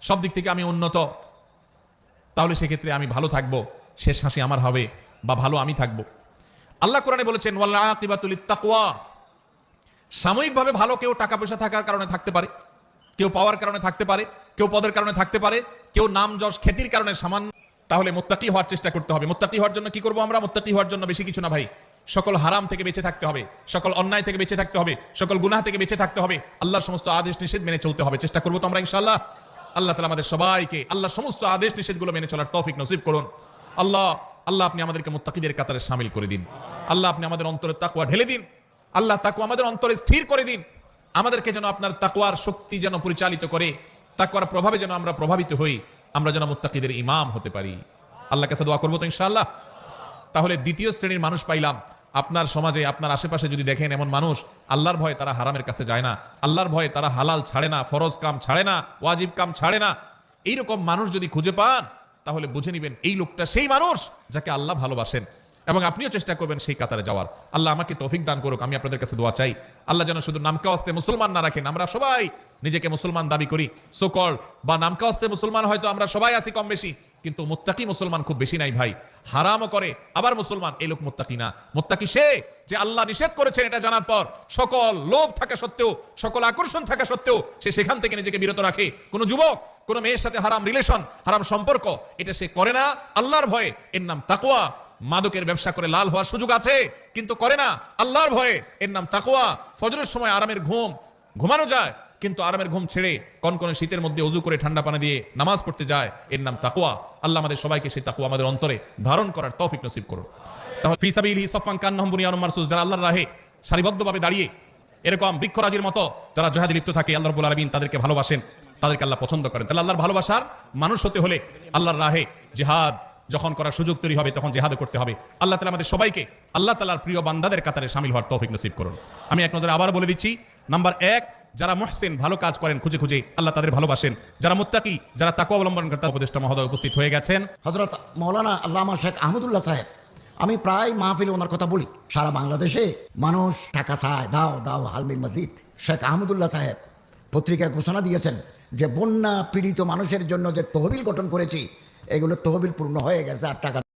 সব দিক থেকে আমি উন্নত, তাহলে সেক্ষেত্রে আমি ভালো থাকবো, শেষ হাসি আমার হবে বা ভালো আমি থাকবো। আল্লাহ কোরআনে বলেছেন ওয়াল আকিবাতু লিত্তাকওয়া, সাময়িকভাবে ভালো কেউ টাকা পয়সা থাকার কারণে থাকতে পারে, কেউ পাওয়ার কারণে থাকতে পারে, কেউ পদের কারণে থাকতে পারে, কেউ নাম যশ খ্যাতির কারণে সামান্য। তাহলে মুত্তাকি হওয়ার চেষ্টা করতে হবে। মুত্তাকি হওয়ার জন্য কি করবো আমরা? মুত্তাকি হওয়ার জন্য বেশি কিছু না ভাই, সকল হারাম থেকে বেঁচে থাকতে হবে, সকল অন্যায় থেকে বেঁচে থাকতে হবে, সকল গুনাহ থেকে বেঁচে থাকতে হবে, আল্লাহর সমস্ত আদেশ নিষেধ মেনে চলতে হবে। চেষ্টা করবো তো আমরা ইনশাআল্লাহ। আল্লাহ তাআলা আমাদের সবাইকে আল্লাহর সমস্ত আদেশ নিষেধগুলো মেনে চলার তৌফিক নসিব করুন। আল্লাহ আল্লাহ আপনি আমাদেরকে মুত্তাকিদের কাতারে শামিল করে দিন। আল্লাহ আপনি আমাদের অন্তরে তাকওয়া ঢেলে দিন। আল্লাহ তাকওয়া আমাদের অন্তরে স্থির করে দিন। আমাদেরকে যেন আপনার তাকওয়ার শক্তি যেন পরিচালিত করে, তাকওয়ার প্রভাবে যেন আমরা প্রভাবিত হই, আমরা যেন মুত্তাকিদের ইমাম হতে পারি। আল্লাহর কাছে দোয়া করবো তো ইনশাআল্লাহ। তাহলে দ্বিতীয় শ্রেণীর মানুষ পাইলাম। আপনার সমাজে আপনার আশেপাশে যদি দেখেন এমন মানুষ, আল্লাহর ভয়ে তারা হারামের কাছে যায় না, আল্লাহর ভয়ে তারা হালাল ছাড়ে না, ফরজ কাম ছাড়ে না, ওয়াজিব কাম ছাড়ে না, এইরকম মানুষ যদি খুঁজে পান তাহলে বুঝে নিবেন এই লোকটা সেই মানুষ যাকে আল্লাহ ভালোবাসেন, এবং আপনিও চেষ্টা করবেন সেই কাতারে যাওয়ার। আল্লাহ আমাকে তৌফিক দান করুক। আমি আপনাদের কাছে দোয়া চাই, আল্লাহ যেন শুধু নামকাওয়াস্তে মুসলমান না রাখেন। আমরা সবাই নিজেকে মুসলমান দাবি করি, সোকল বা নামকাওয়াস্তে মুসলমান হয়তো আমরা সবাই আছি কম বেশি, কিন্তু মুত্তাকি মুসলমান খুব বেশি নাই ভাই। হারামও করে আবার মুসলমান, এই লোক মুত্তাকি না। মুত্তাকি সে যে আল্লাহ নিষেধ করেছেন এটা জানার পর সকল লোভ থাকা সত্ত্বেও, সকল আকর্ষণ থাকা সত্ত্বেও সে সেখান থেকে নিজেকে বিরত রাখে। কোন যুবক কোন মেয়ের সাথে হারাম রিলেশন, হারাম সম্পর্ক এটা সে করে না আল্লাহর ভয়ে, এর নাম তাকওয়া। মাদকের ব্যবসা করে লাল হওয়ার সুযোগ আছে কিন্তু করে না আল্লাহর ভয়ে, এর নাম তাকওয়া। ফজরের সময় আরামের ঘুম ঘুমানো যায়, কিন্তু আরামের ঘুম ছেড়ে কনকনে শীতের মধ্যে ওযু করে ঠান্ডা পানি দিয়ে নামাজ পড়তে যায়, এর নাম তাকওয়া। আল্লাহ আমাদের সবাইকে সেই তাকওয়া আমাদের অন্তরে ধারণ করার তৌফিক নসিব করুন। তাহলে ফি সাবিলিহি সাফফান কান্নাহুম বুনিয়ানুম মারসুস, যারা আল্লাহর রাহে সারিবদ্ধভাবে দাঁড়িয়ে এরকম বৃক্ষরাজির মতো যারা জিহাদে লিপ্ত থাকে, আল্লাহ রাব্বুল আলামিন তাদেরকে ভালোবাসেন, তাদেরকে আল্লাহ পছন্দ করেন। তাহলে আল্লাহর ভালোবাসার মানুষ হতে হলে আল্লাহর রাহে জিহাদ যখন করার সুযোগ তৈরি হবে তখন জিহাদ করতে হবে। আল্লাহ তাআলা আমাদের সবাইকে আল্লাহ তাআলার প্রিয় বান্দাদের কাতারে শামিল হওয়ার তৌফিক নসিব করুন। আমি এক নজরে আবার বলে দিচ্ছি, নাম্বার 1, যারা মুহসিন ভালো কাজ করেন খুঁজে খুঁজে আল্লাহ তাদের ভালোবাসেন। যারা মুত্তাকি, যারা তাকওয়া অবলম্বন করেন, উপদেষ্টা মহোদয় উপস্থিত হয়ে গেছেন। হযরত মাওলানা আল্লামা শেখ আহমদুল্লাহ সাহেব, আমি প্রায় মাহফিলে ওনার কথা বলি। সারা বাংলাদেশে মানুষ টাকা চায়, দাও দাও হালমিল মসজিদ। শেখ আহমদুল্লাহ সাহেব পত্রিকায় ঘোষণা দিয়েছেন যে বন্যা পীড়িত মানুষের জন্য যে তহবিল গঠন করেছি, এগুলো তহবিল পূর্ণ হয়ে গেছে, আর টাকা